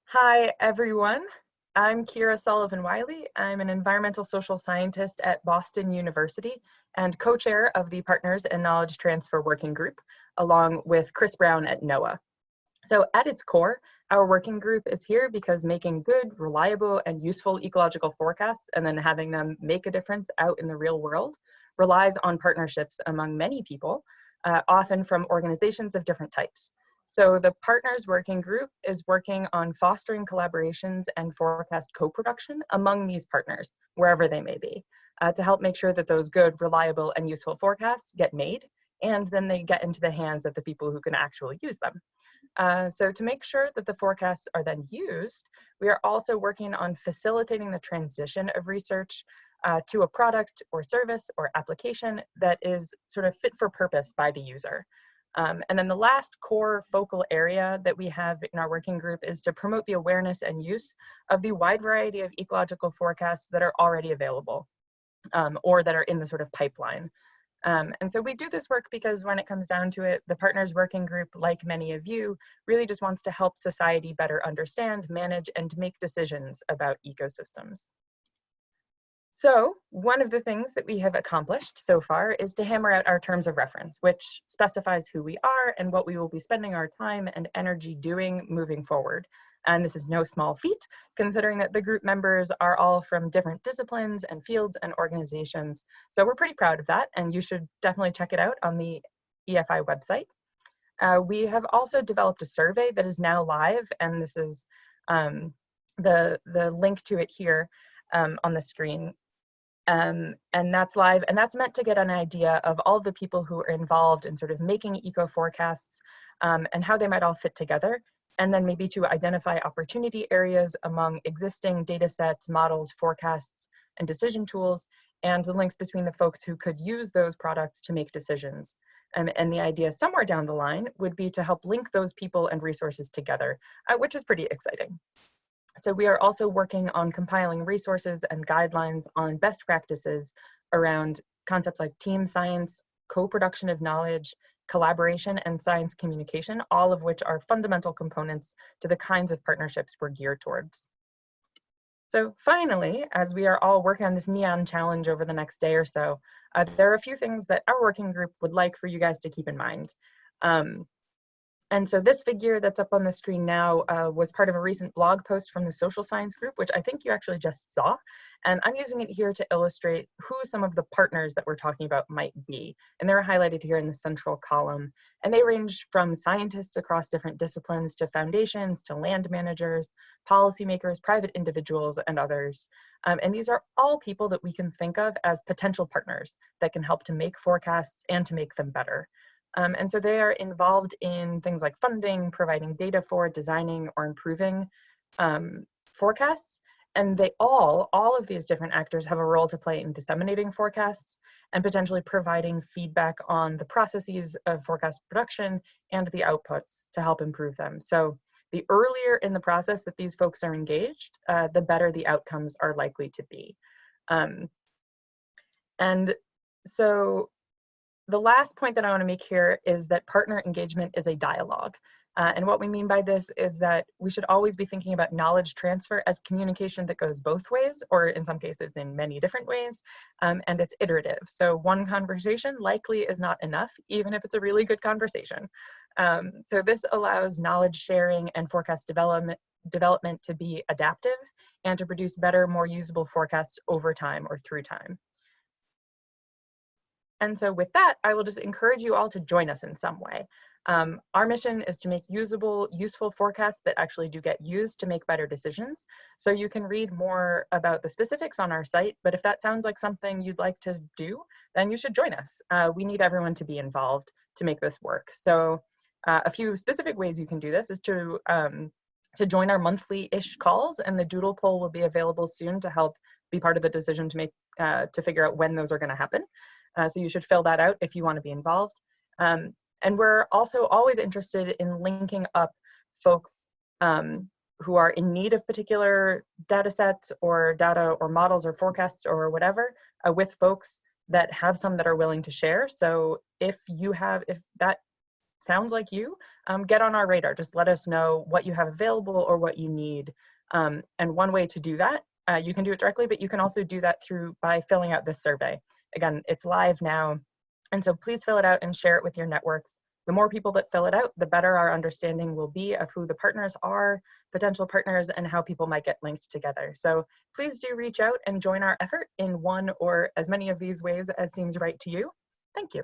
Hi, everyone. I'm Kira Sullivan Wiley. I'm an environmental social scientist at Boston University and co-chair of the Partners and Knowledge Transfer Working Group, along with Chris Brown at NOAA. So at its core, our working group is here because making good, reliable, and useful ecological forecasts and then having them make a difference out in the real world relies on partnerships among many people, often from organizations of different types. So the Partners Working Group is working on fostering collaborations and forecast co-production among these partners, wherever they may be, to help make sure that those good, reliable, and useful forecasts get made, and then they get into the hands of the people who can actually use them. So to make sure that the forecasts are then used, we are also working on facilitating the transition of research to a product or service or application that is sort of fit for purpose by the user. And then the last core focal area that we have in our working group is to promote the awareness and use of the wide variety of ecological forecasts that are already available or that are in the sort of pipeline. And so we do this work because when it comes down to it, the Partners Working Group, like many of you, really just wants to help society better understand, manage, and make decisions about ecosystems. So one of the things that we have accomplished so far is to hammer out our terms of reference, which specifies who we are and what we will be spending our time and energy doing moving forward. And this is no small feat, considering that the group members are all from different disciplines and fields and organizations. So we're pretty proud of that, and you should definitely check it out on the EFI website. We have also developed a survey that is now live, and this is the link to it here on the screen. And that's live, and that's meant to get an idea of all the people who are involved in sort of making eco forecasts and how they might all fit together, and then maybe to identify opportunity areas among existing data sets, models, forecasts, and decision tools, and the links between the folks who could use those products to make decisions. And the idea somewhere down the line would be to help link those people and resources together, which is pretty exciting. So we are also working on compiling resources and guidelines on best practices around concepts like team science, co-production of knowledge, collaboration, and science communication, all of which are fundamental components to the kinds of partnerships we're geared towards. So finally, as we are all working on this NEON challenge over the next day or so, there are a few things that our working group would like for you guys to keep in mind. And so this figure that's up on the screen now was part of a recent blog post from the social science group, which I think you actually just saw. And I'm using it here to illustrate who some of the partners that we're talking about might be. And they're highlighted here in the central column. And they range from scientists across different disciplines to foundations, to land managers, policymakers, private individuals, and others. And these are all people that we can think of as potential partners that can help to make forecasts and to make them better. And so they are involved in things like funding, providing data for, designing, or improving forecasts. And they all of these different actors have a role to play in disseminating forecasts and potentially providing feedback on the processes of forecast production and the outputs to help improve them. So the earlier in the process that these folks are engaged, the better the outcomes are likely to be. And so the last point that I want to make here is that partner engagement is a dialogue. And what we mean by this is that we should always be thinking about knowledge transfer as communication that goes both ways, or in some cases in many different ways, and it's iterative. So one conversation likely is not enough, even if it's a really good conversation. So this allows knowledge sharing and forecast development to be adaptive and to produce better, more usable forecasts over time or through time. And so with that, I will just encourage you all to join us in some way. Our mission is to make useful forecasts that actually do get used to make better decisions. So you can read more about the specifics on our site, but if that sounds like something you'd like to do, then you should join us. We need everyone to be involved to make this work. So a few specific ways you can do this is to join our monthly-ish calls, and the doodle poll will be available soon to help be part of the decision to make to figure out when those are going to happen. So you should fill that out if you want to be involved. And we're also always interested in linking up folks who are in need of particular data sets or data or models or forecasts or whatever with folks that have some that are willing to share. So if that sounds like you, get on our radar. Just let us know what you have available or what you need. And one way to do that, you can do it directly, but you can also do that by filling out this survey. Again, it's live now. And so please fill it out and share it with your networks. The more people that fill it out, the better our understanding will be of who the partners are, potential partners, and how people might get linked together. So please do reach out and join our effort in one or as many of these ways as seems right to you. Thank you.